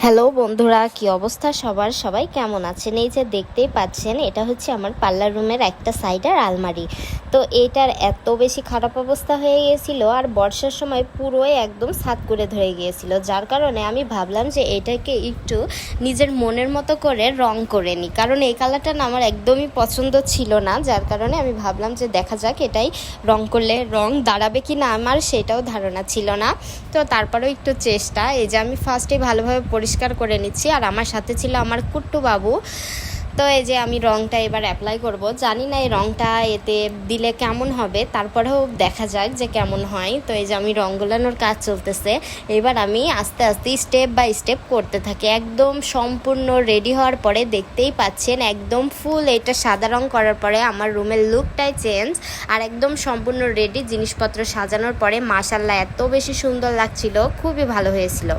Hello বন্ধুরা, কি অবস্থা সবার? সবাই কেমন আছেন? এই যে দেখতেই পাচ্ছেন, এটা হচ্ছে আমার পার্লার রুমের একটা সাইডের আলমারি। তো এটার এত বেশি খারাপ অবস্থা হয়ে গিয়েছিল, আর বর্ষার সময় পুরোই একদম ছাদ করে ধরে গিয়েছিল, যার কারণে আমি ভাবলাম যে এটাকে একটু নিজের মনের মতো করে রং করে নিই। কারণ এই কালারটা না আমার একদমই পছন্দ ছিল না, যার কারণে আমি ভাবলাম যে দেখা যাক এটাই রং করলে রং দাঁড়াবে কি না, আমার সেটাও ধারণা ছিল না। তো তারপরেও একটু চেষ্টা, এই যে আমি ফার্স্টে ভালোভাবে পরিষ্কার করে নিচ্ছি, আর আমার সাথে ছিল আমার কুট্টু বাবু। তো এই যে আমি রংটা এবার অ্যাপ্লাই করব, জানি না এই রংটা এতে দিলে কেমন হবে, তারপরেও দেখা যাক যে কেমন হয়। তো এই যে আমি রং গোলানোর কাজ চলতেছে, এবার আমি আস্তে আস্তে স্টেপ বাই স্টেপ করতে থাকি। একদম সম্পূর্ণ রেডি হওয়ার পরে দেখতেই পাচ্ছেন একদম ফুল এটা সাদা রং করার পরে আমার রুমের লুকটাই চেঞ্জ, আর একদম সম্পূর্ণ রেডি জিনিসপত্র সাজানোর পরে মাশাআল্লাহ এত বেশি সুন্দর লাগছিল, খুবই ভালো হয়েছিল।